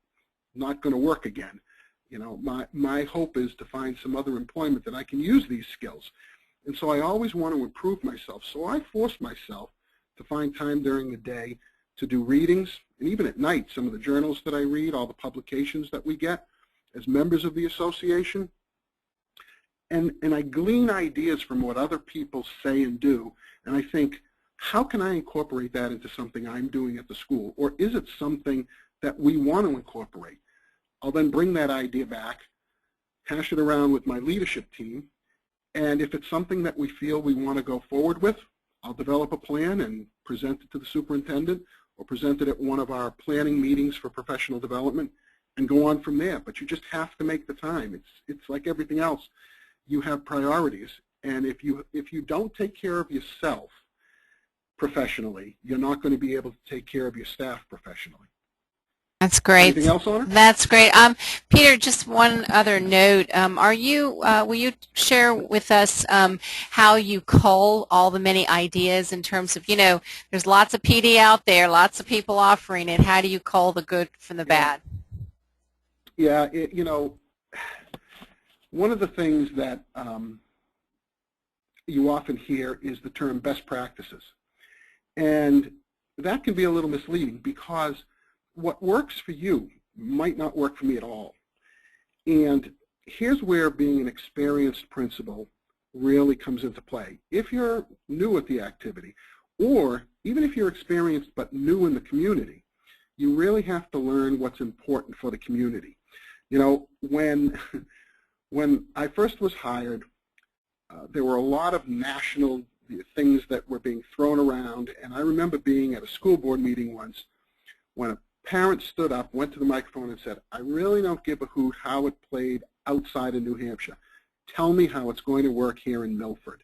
going to work again. You know, my hope is to find some other employment that I can use these skills. And so I always want to improve myself. So I force myself to find time during the day to do readings, and even at night, some of the journals that I read, all the publications that we get as members of the association. And I glean ideas from what other people say and do, and I think, how can I incorporate that into something I'm doing at the school? Or is it something that we want to incorporate? I'll then bring that idea back, hash it around with my leadership team, and if it's something that we feel we want to go forward with, I'll develop a plan and present it to the superintendent or present it at one of our planning meetings for professional development and go on from there. But you just have to make the time. It's like everything else. You have priorities, and if you don't take care of yourself professionally, you're not going to be able to take care of your staff professionally. That's great. Anything else on it? That's great. Peter, just one other note. Will you share with us how you cull all the many ideas in terms of, there's lots of PD out there, lots of people offering it. How do you cull the good from the bad? Yeah, one of the things that you often hear is the term best practices. And that can be a little misleading because what works for you might not work for me at all. And here's where being an experienced principal really comes into play. If you're new at the activity, or even if you're experienced but new in the community, you really have to learn what's important for the community. When I first was hired, there were a lot of national things that were being thrown around, and I remember being at a school board meeting once when a parent stood up, went to the microphone and said, I really don't give a hoot how it played outside of New Hampshire. Tell me how it's going to work here in Milford.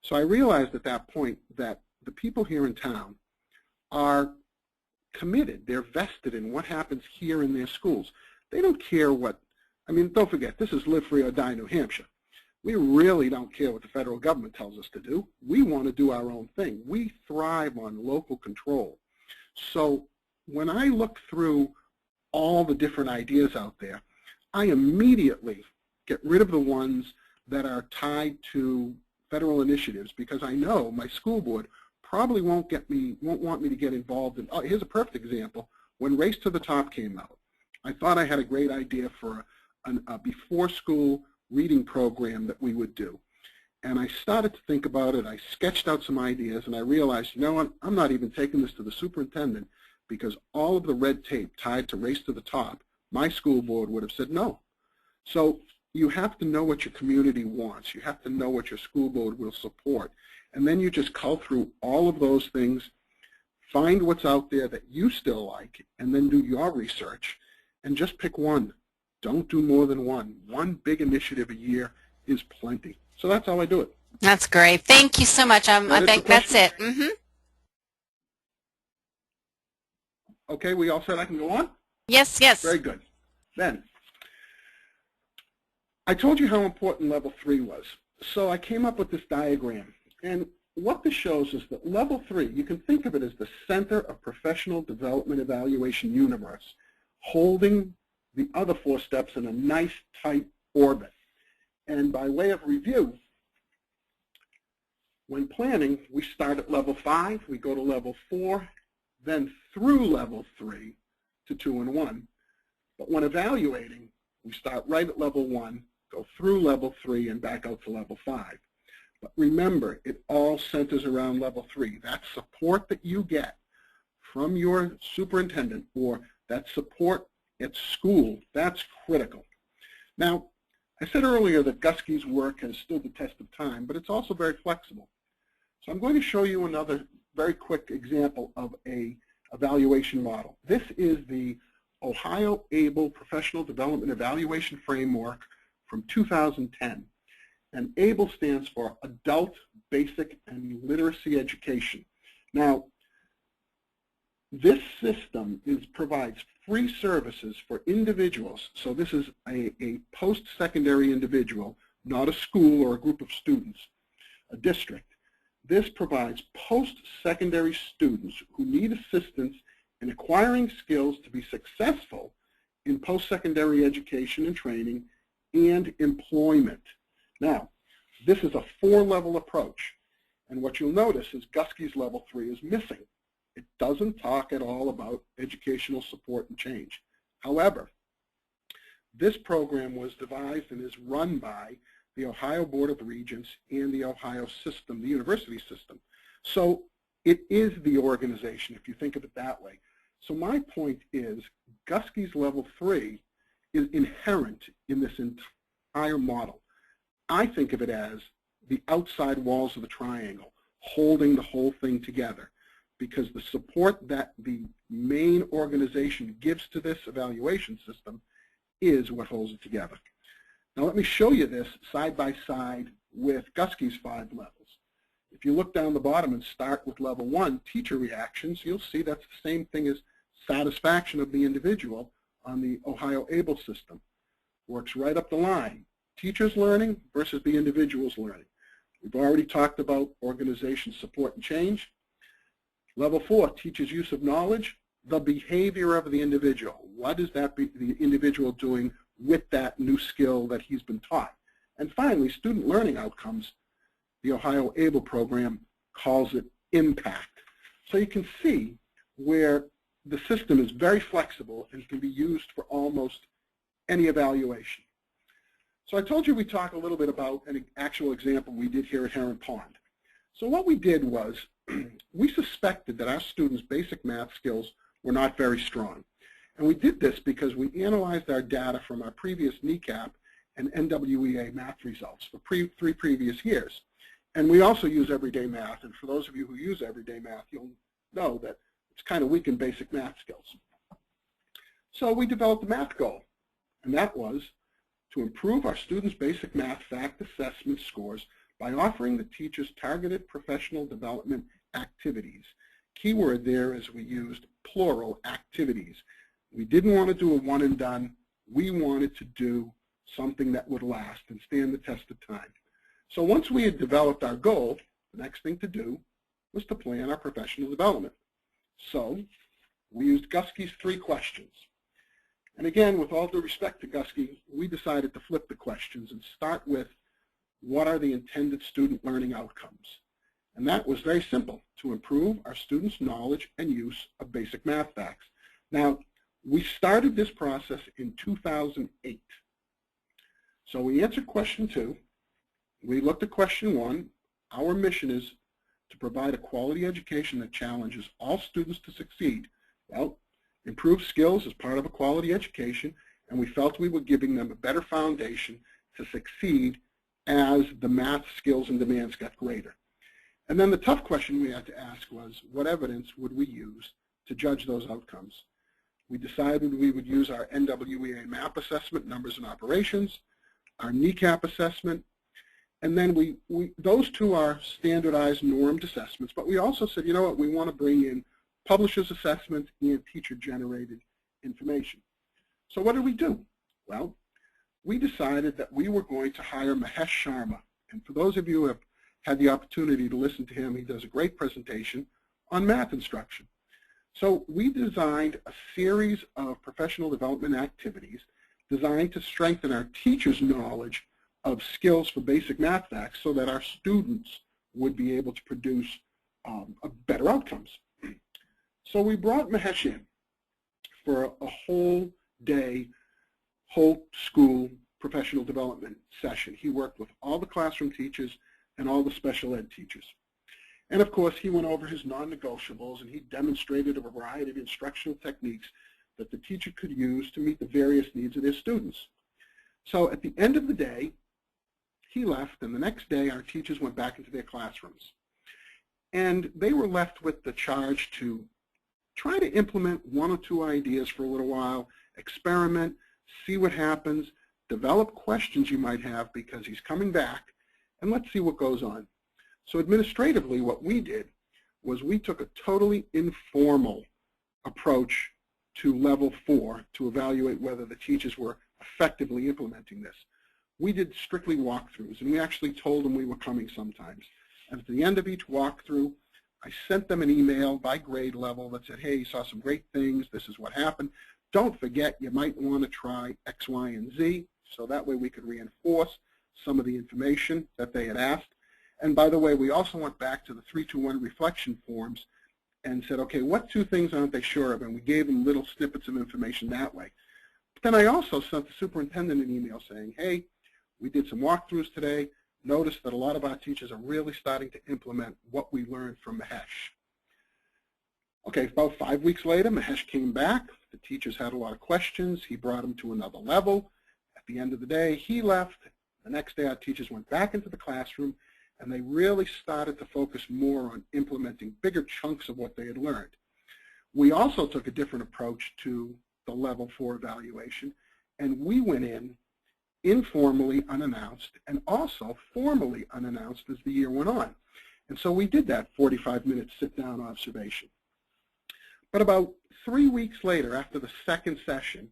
So I realized at that point that the people here in town are committed. They're vested in what happens here in their schools. They don't care don't forget, this is live free or die New Hampshire. We really don't care what the federal government tells us to do. We want to do our own thing. We thrive on local control. So when I look through all the different ideas out there, I immediately get rid of the ones that are tied to federal initiatives because I know my school board probably won't want me to get involved in. Here's a perfect example. When Race to the Top came out, I thought I had a great idea for a before school reading program that we would do. And I started to think about it. I sketched out some ideas, and I realized, you know what, I'm not even taking this to the superintendent because all of the red tape tied to Race to the Top, my school board would have said no. So you have to know what your community wants. You have to know what your school board will support. And then you just cull through all of those things, find what's out there that you still like, and then do your research, and just pick one. Don't do more than one. One big initiative a year is plenty. So that's how I do it. That's great. Thank you so much. I think that's it. Mm-hmm. Okay, we all said I can go on? Yes, yes. Very good. Then, I told you how important level 3 was. So I came up with this diagram. And what this shows is that level 3, you can think of it as the center of professional development evaluation universe, holding the other 4 steps in a nice tight orbit. And by way of review, when planning, we start at level 5, we go to level 4, then through level 3 to 2 and 1. But when evaluating, we start right at level 1, go through level 3, and back out to level 5. But remember, it all centers around level 3. That support that you get from your superintendent or that support at school, that's critical. Now, I said earlier that Guskey's work has stood the test of time, but it's also very flexible. So I'm going to show you another very quick example of a evaluation model. This is the Ohio ABLE Professional Development Evaluation Framework from 2010. And ABLE stands for Adult Basic and Literacy Education. Now, this system provides free services for individuals. So this is a post-secondary individual, not a school or a group of students, a district, This provides post-secondary students who need assistance in acquiring skills to be successful in post-secondary education and training and employment. Now, this is a 4-level approach, and what you'll notice is Guskey's level 3 is missing. It doesn't talk at all about educational support and change. However, this program was devised and is run by the Ohio Board of Regents and the Ohio system, the university system. So it is the organization, if you think of it that way. So my point is Guskey's level 3 is inherent in this entire model. I think of it as the outside walls of the triangle, holding the whole thing together, because the support that the main organization gives to this evaluation system is what holds it together. Now let me show you this side by side with Guskey's 5 levels. If you look down the bottom and start with level 1, teacher reactions, you'll see that's the same thing as satisfaction of the individual on the Ohio ABLE system. Works right up the line. Teachers learning versus the individuals learning. We've already talked about organization support and change. Level 4, teachers' use of knowledge, the behavior of the individual. What is that the individual doing with that new skill that he's been taught? And finally, student learning outcomes. The Ohio ABLE program calls it impact. So you can see where the system is very flexible and can be used for almost any evaluation. So I told you we'd talk a little bit about an actual example we did here at Heron Pond. So what we did was we suspected that our students' basic math skills were not very strong. And we did this because we analyzed our data from our previous NECAP and NWEA math results for 3 previous years. And we also use everyday math. And for those of you who use everyday math, you'll know that it's kind of weak in basic math skills. So we developed a math goal, and that was to improve our students' basic math fact assessment scores by offering the teachers targeted professional development activities. Keyword there is we used plural activities. We didn't want to do a one and done. We wanted to do something that would last and stand the test of time. So once we had developed our goal, the next thing to do was to plan our professional development. So we used Guskey's 3 questions. And again, with all due respect to Guskey, we decided to flip the questions and start with what are the intended student learning outcomes? And that was very simple, to improve our students' knowledge and use of basic math facts. Now, we started this process in 2008. So we answered question 2. We looked at question 1. Our mission is to provide a quality education that challenges all students to succeed. Well, improved skills is part of a quality education, and we felt we were giving them a better foundation to succeed as the math skills and demands got greater. And then the tough question we had to ask was, what evidence would we use to judge those outcomes? We decided we would use our NWEA MAP assessment, numbers and operations, our NECAP assessment, and then those 2 are standardized normed assessments, but we also said, you know what, we want to bring in publisher's assessment and teacher-generated information. So what did we do? Well, we decided that we were going to hire Mahesh Sharma. And for those of you who have had the opportunity to listen to him, he does a great presentation on math instruction. So we designed a series of professional development activities designed to strengthen our teachers' knowledge of skills for basic math facts so that our students would be able to produce better outcomes. So we brought Mahesh in for a whole day, whole school professional development session. He worked with all the classroom teachers and all the special ed teachers. And of course, he went over his non-negotiables and he demonstrated a variety of instructional techniques that the teacher could use to meet the various needs of their students. So at the end of the day, he left, and the next day our teachers went back into their classrooms. And they were left with the charge to try to implement 1 or 2 ideas for a little while, experiment, see what happens, develop questions you might have because he's coming back, and let's see what goes on. So administratively, what we did was we took a totally informal approach to level 4 to evaluate whether the teachers were effectively implementing this. We did strictly walkthroughs, and we actually told them we were coming sometimes. And at the end of each walkthrough, I sent them an email by grade level that said, hey, you saw some great things. This is what happened. Don't forget, you might want to try X, Y, and Z. So that way we could reinforce some of the information that they had asked. And by the way, we also went back to the 3-2-1 reflection forms and said, okay, what 2 things aren't they sure of? And we gave them little snippets of information that way. But then I also sent the superintendent an email saying, hey, we did some walkthroughs today. Notice that a lot of our teachers are really starting to implement what we learned from Mahesh. Okay, about 5 weeks later, Mahesh came back. The teachers had a lot of questions. He brought them to another level. At the end of the day, he left. The next day, our teachers went back into the classroom, and they really started to focus more on implementing bigger chunks of what they had learned. We also took a different approach to the level 4 evaluation, and we went in informally unannounced and also formally unannounced as the year went on. And so we did that 45-minute sit-down observation. But about 3 weeks later, after the second session,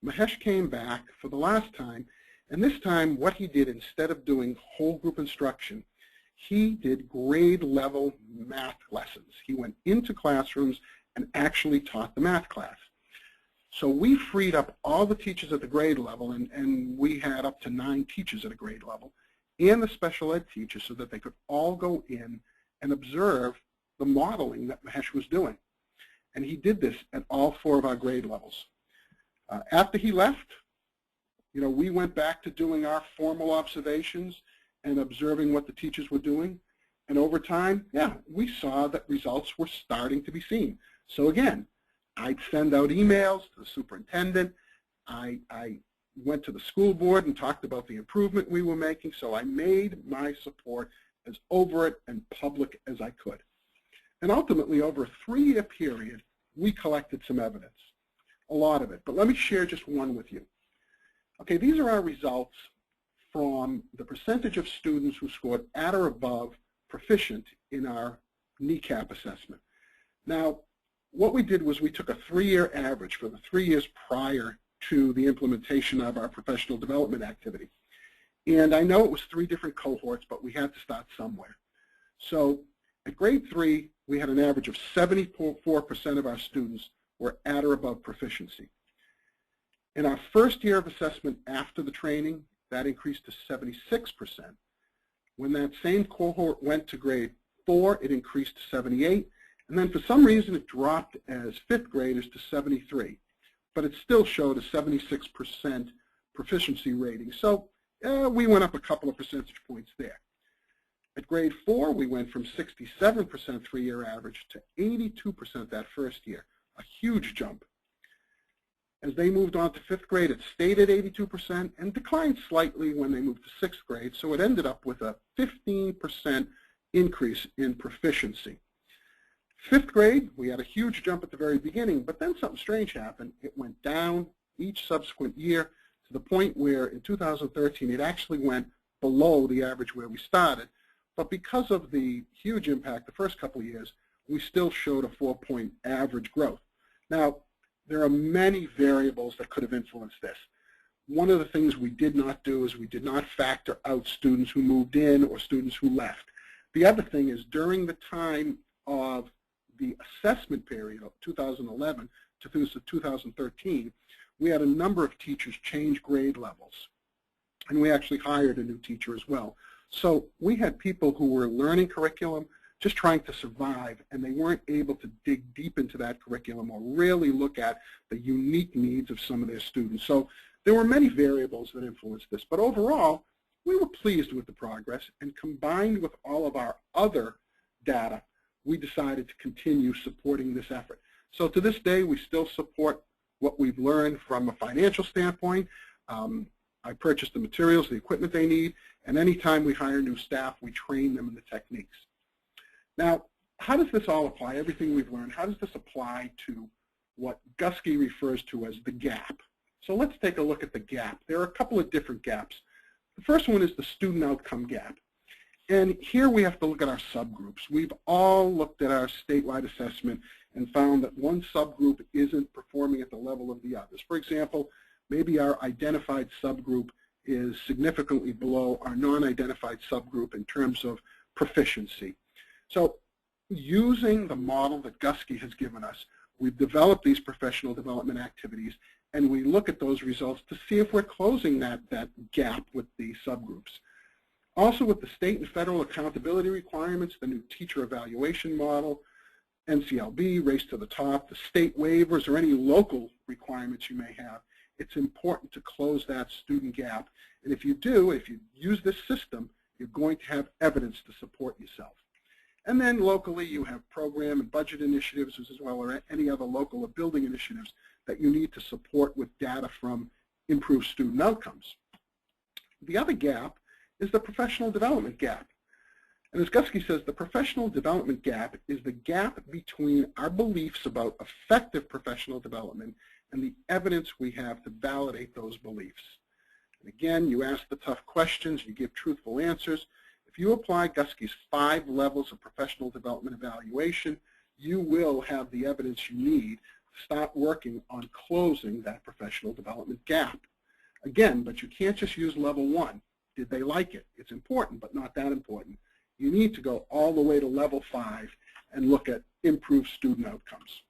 Mahesh came back for the last time, and this time what he did, instead of doing whole group instruction, he did grade level math lessons. He went into classrooms and actually taught the math class. So we freed up all the teachers at the grade level, and we had up to 9 teachers at a grade level, and the special ed teachers, so that they could all go in and observe the modeling that Mahesh was doing. And he did this at all 4 of our grade levels. After he left, we went back to doing our formal observations and observing what the teachers were doing. And over time, yeah, we saw that results were starting to be seen. So again, I'd send out emails to the superintendent. I went to the school board and talked about the improvement we were making, so I made my support as overt and public as I could. And ultimately, over a 3-year period, we collected some evidence, a lot of it. But let me share just one with you. Okay, these are our results from the percentage of students who scored at or above proficient in our NECAP assessment. Now, what we did was we took a 3-year average for the 3 years prior to the implementation of our professional development activity. And I know it was 3 different cohorts, but we had to start somewhere. So at grade 3, we had an average of 74% of our students were at or above proficiency. In our first year of assessment after the training, that increased to 76%. When that same cohort went to grade 4, it increased to 78%. And then for some reason it dropped as 5th graders to 73, but it still showed a 76% proficiency rating. So we went up a couple of percentage points there. At grade 4, we went from 67% 3-year average to 82% that first year, a huge jump. As they moved on to 5th grade, it stayed at 82% and declined slightly when they moved to 6th grade, so it ended up with a 15% increase in proficiency. 5th grade, we had a huge jump at the very beginning, but then something strange happened. It went down each subsequent year to the point where in 2013 it actually went below the average where we started. But because of the huge impact the first couple of years, we still showed a 4-point average growth. Now, there are many variables that could have influenced this. One of the things we did not do is we did not factor out students who moved in or students who left. The other thing is during the time of the assessment period of 2011 to 2013, we had a number of teachers change grade levels. And we actually hired a new teacher as well. So we had people who were learning curriculum, just trying to survive, and they weren't able to dig deep into that curriculum or really look at the unique needs of some of their students. So there were many variables that influenced this. But overall, we were pleased with the progress, and combined with all of our other data, we decided to continue supporting this effort. So to this day, we still support what we've learned from a financial standpoint. I purchase the materials, the equipment they need, and anytime we hire new staff, we train them in the techniques. Now, how does this all apply, everything we've learned, how does this apply to what Guskey refers to as the gap? So let's take a look at the gap. There are a couple of different gaps. The first one is the student outcome gap. And here we have to look at our subgroups. We've all looked at our statewide assessment and found that one subgroup isn't performing at the level of the others. For example, maybe our identified subgroup is significantly below our non-identified subgroup in terms of proficiency. So using the model that Guskey has given us, we've developed these professional development activities, and we look at those results to see if we're closing that gap with the subgroups. Also, with the state and federal accountability requirements, the new teacher evaluation model, NCLB, Race to the Top, the state waivers, or any local requirements you may have, it's important to close that student gap. And if you do, if you use this system, you're going to have evidence to support yourself. And then locally, you have program and budget initiatives as well, or any other local or building initiatives that you need to support with data from improved student outcomes. The other gap is the professional development gap. And as Guskey says, the professional development gap is the gap between our beliefs about effective professional development and the evidence we have to validate those beliefs. And again, you ask the tough questions, you give truthful answers. If you apply Guskey's 5 levels of professional development evaluation, you will have the evidence you need to start working on closing that professional development gap. Again, but you can't just use level 1. Did they like it? It's important, but not that important. You need to go all the way to level 5 and look at improved student outcomes.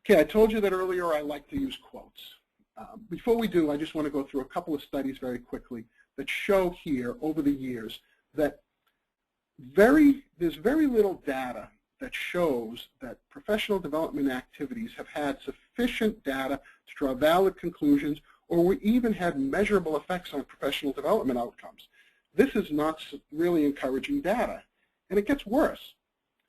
Okay, I told you that earlier I like to use quotes. Before we do, I just want to go through a couple of studies very quickly that show here over the years that there's very little data that shows that professional development activities have had sufficient data to draw valid conclusions, or we even had measurable effects on professional development outcomes. This is not really encouraging data, and it gets worse.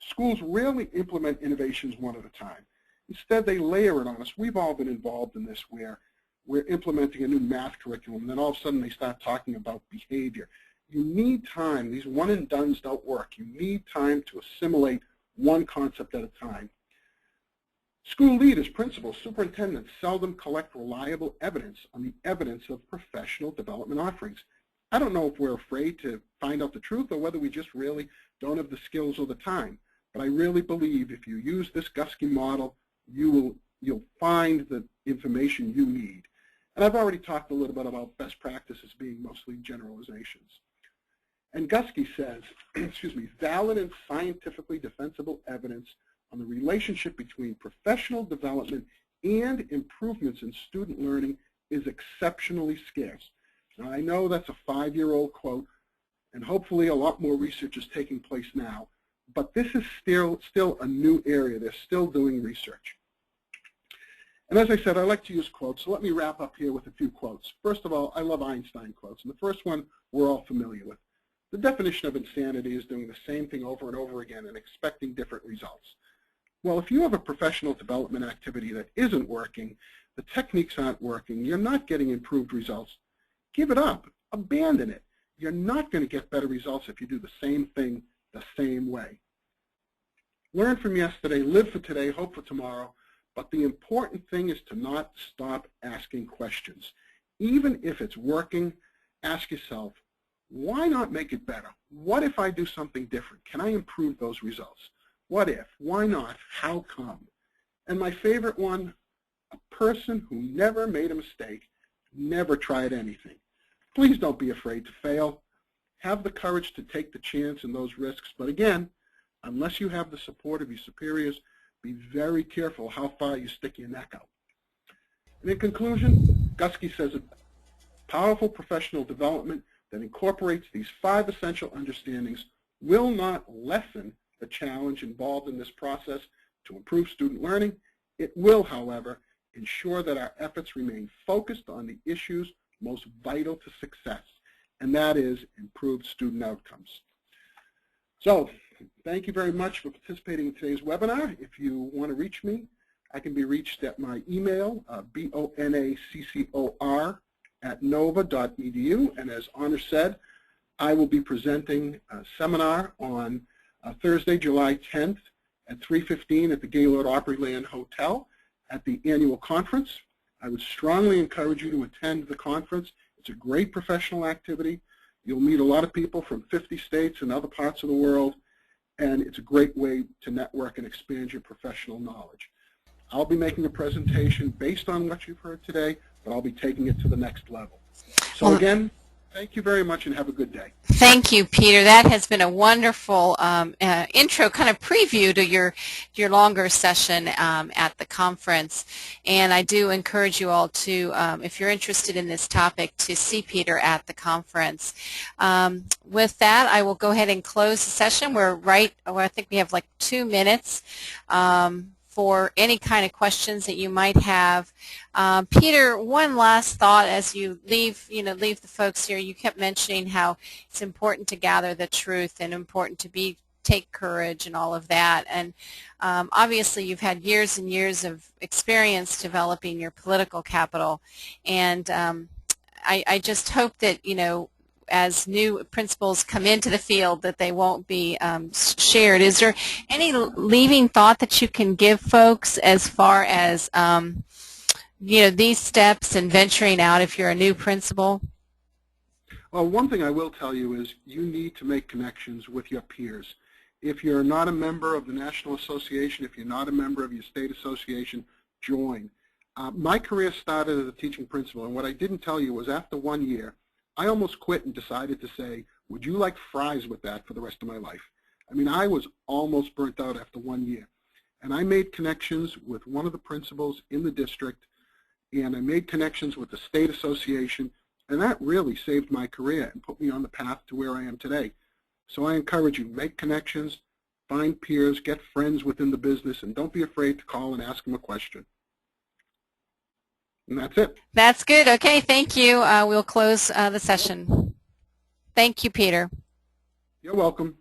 Schools rarely implement innovations one at a time. Instead, they layer it on us. We've all been involved in this where we're implementing a new math curriculum, and then all of a sudden they start talking about behavior. You need time. These one-and-dones don't work. You need time to assimilate one concept at a time. School leaders, principals, superintendents seldom collect reliable evidence on the evidence of professional development offerings. I don't know if we're afraid to find out the truth or whether we just really don't have the skills or the time. But I really believe if you use this Guskey model, you'll find the information you need. And I've already talked a little bit about best practices being mostly generalizations. And Guskey says, excuse me, valid and scientifically defensible evidence on the relationship between professional development and improvements in student learning is exceptionally scarce. Now, I know that's a 5-year-old quote, and hopefully a lot more research is taking place now, but this is still a new area. They're still doing research. And as I said, I like to use quotes, so let me wrap up here with a few quotes. First of all, I love Einstein quotes, and the first one we're all familiar with. The definition of insanity is doing the same thing over and over again and expecting different results. Well, if you have a professional development activity that isn't working, the techniques aren't working, you're not getting improved results, give it up. Abandon it. You're not going to get better results if you do the same thing the same way. Learn from yesterday, live for today, hope for tomorrow, but the important thing is to not stop asking questions. Even if it's working, ask yourself, why not make it better? What if I do something different? Can I improve those results? What if? Why not? How come? And my favorite one, a person who never made a mistake, never tried anything. Please don't be afraid to fail. Have the courage to take the chance and those risks. But again, unless you have the support of your superiors, be very careful how far you stick your neck out. And in conclusion, Guskey says a powerful professional development that incorporates these 5 essential understandings will not lessen the challenge involved in this process to improve student learning. It will, however, ensure that our efforts remain focused on the issues most vital to success, and that is improved student outcomes. So, thank you very much for participating in today's webinar. If you want to reach me, I can be reached at my email, bonaccor@nova.edu, and as Honor said, I will be presenting a seminar on Thursday, July 10th at 3:15 at the Gaylord Opryland Hotel at the annual conference. I would strongly encourage you to attend the conference. It's a great professional activity. You'll meet a lot of people from 50 states and other parts of the world, and it's a great way to network and expand your professional knowledge. I'll be making a presentation based on what you've heard today, but I'll be taking it to the next level. So again, Thank you very much and have a good day. Thank you, Peter. That has been a wonderful intro, kind of preview to your longer session at the conference. And I do encourage you all to, if you're interested in this topic, to see Peter at the conference. With that, I will go ahead and close the session. I think we have like 2 minutes for any kind of questions that you might have. Peter, one last thought as you leave the folks here. You kept mentioning how it's important to gather the truth and important to take courage and all of that. And obviously you've had years and years of experience developing your political capital. And I just hope that, as new principals come into the field, that they won't be shared. Is there any leaving thought that you can give folks as far as these steps and venturing out if you're a new principal? Well, one thing I will tell you is you need to make connections with your peers. If you're not a member of the National Association, if you're not a member of your state association, join. My career started as a teaching principal, and what I didn't tell you was after 1 year, I almost quit and decided to say, would you like fries with that for the rest of my life? I mean, I was almost burnt out after 1 year. And I made connections with one of the principals in the district, and I made connections with the state association, and that really saved my career and put me on the path to where I am today. So I encourage you, make connections, find peers, get friends within the business, and don't be afraid to call and ask them a question. And that's it. That's good. Okay, thank you. We'll close the session. Thank you, Peter. You're welcome.